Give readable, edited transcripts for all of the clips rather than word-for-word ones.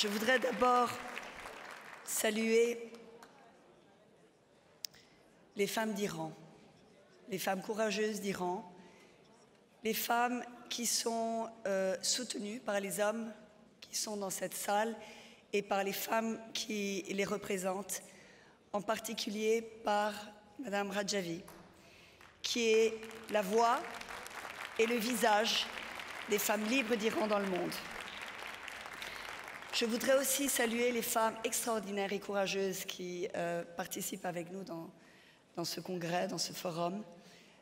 Je voudrais d'abord saluer les femmes d'Iran, les femmes courageuses d'Iran, les femmes qui sont soutenues par les hommes qui sont dans cette salle et par les femmes qui les représentent, en particulier par Madame Rajavi, qui est la voix et le visage des femmes libres d'Iran dans le monde. Je voudrais aussi saluer les femmes extraordinaires et courageuses qui participent avec nous dans ce congrès, dans ce forum.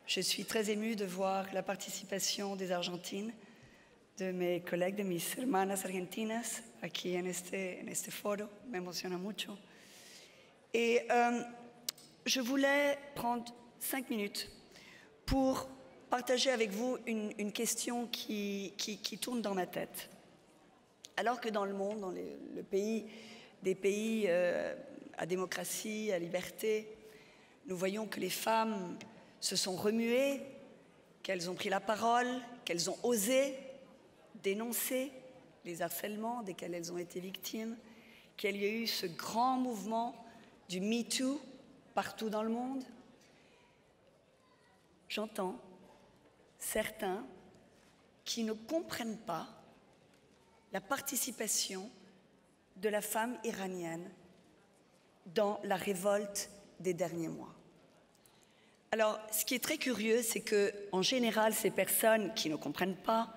Je suis très émue de voir la participation des Argentines, de mes collègues, de mis hermanas argentinas, aquí en este foro. Me emociona mucho. Et je voulais prendre 5 minutes pour partager avec vous une question qui tourne dans ma tête. Alors que dans le monde, dans des pays à démocratie, à liberté, nous voyons que les femmes se sont remuées, qu'elles ont pris la parole, qu'elles ont osé dénoncer les harcèlements desquels elles ont été victimes, qu'il y a eu ce grand mouvement du MeToo partout dans le monde. J'entends certains qui ne comprennent pas la participation de la femme iranienne dans la révolte des derniers mois. Alors, ce qui est très curieux, c'est qu'en général, ces personnes qui ne comprennent pas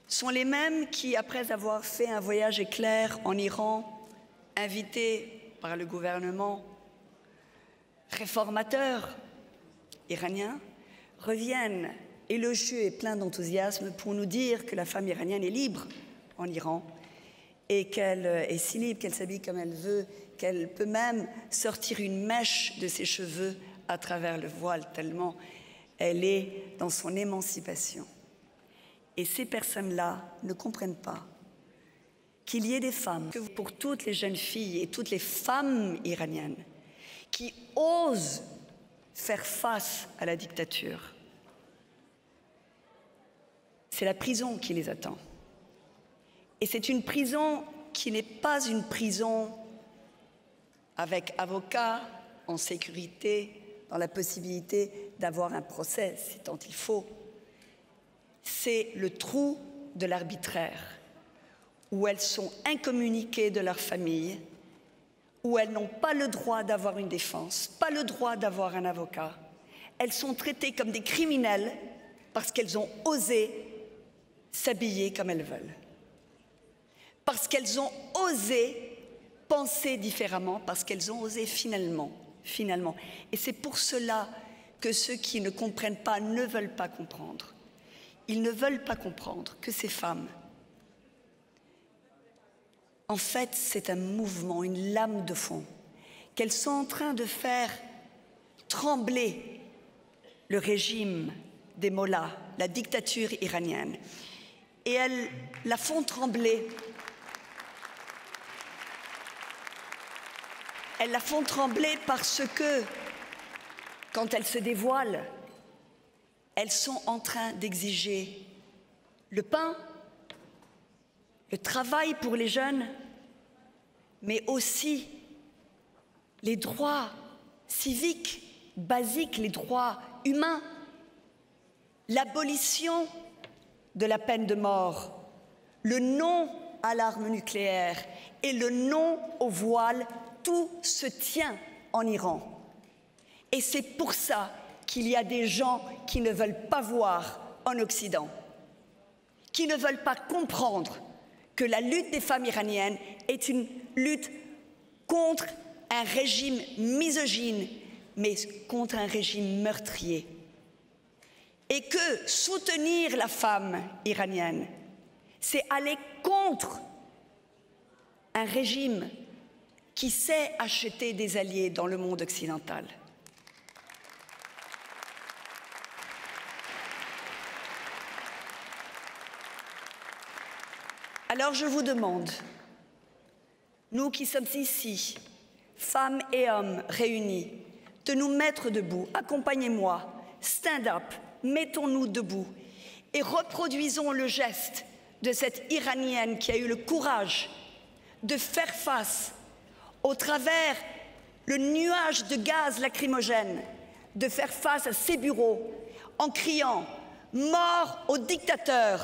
sont les mêmes qui, après avoir fait un voyage éclair en Iran, invités par le gouvernement réformateur iranien, reviennent élogieux et pleins d'enthousiasme pour nous dire que la femme iranienne est libre en Iran et qu'elle est si libre qu'elle s'habille comme elle veut, qu'elle peut même sortir une mèche de ses cheveux à travers le voile, tellement elle est dans son émancipation. Et ces personnes-là ne comprennent pas qu'il y ait des femmes, que pour toutes les jeunes filles et toutes les femmes iraniennes qui osent faire face à la dictature, c'est la prison qui les attend. Et c'est une prison qui n'est pas une prison avec avocat, en sécurité, dans la possibilité d'avoir un procès, si tant il faut. C'est le trou de l'arbitraire, où elles sont incommuniquées de leur famille, où elles n'ont pas le droit d'avoir une défense, pas le droit d'avoir un avocat. Elles sont traitées comme des criminels parce qu'elles ont osé s'habiller comme elles veulent. Parce qu'elles ont osé penser différemment, parce qu'elles ont osé finalement. Et c'est pour cela que ceux qui ne comprennent pas ne veulent pas comprendre. Ils ne veulent pas comprendre que ces femmes, en fait, c'est un mouvement, une lame de fond, qu'elles sont en train de faire trembler le régime des mollahs, la dictature iranienne. Et elles la font trembler. Elles la font trembler parce que, quand elles se dévoilent, elles sont en train d'exiger le pain, le travail pour les jeunes, mais aussi les droits civiques basiques, les droits humains, l'abolition de la peine de mort, le non à l'arme nucléaire et le non au voile. Tout se tient en Iran. Et c'est pour ça qu'il y a des gens qui ne veulent pas voir en Occident, qui ne veulent pas comprendre que la lutte des femmes iraniennes est une lutte contre un régime misogyne, mais contre un régime meurtrier. Et que soutenir la femme iranienne, c'est aller contre un régime qui sait acheter des alliés dans le monde occidental. Alors je vous demande, nous qui sommes ici, femmes et hommes réunis, de nous mettre debout. Accompagnez-moi, stand up, mettons-nous debout et reproduisons le geste de cette Iranienne qui a eu le courage de faire face, au travers le nuage de gaz lacrymogène, de faire face à ces bureaux en criant « Mort aux dictateurs !»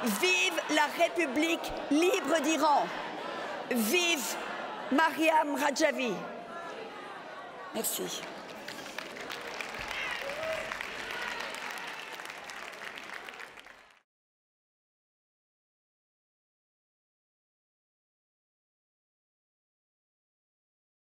Vive la République libre d'Iran! Vive Mariam Rajavi! Merci.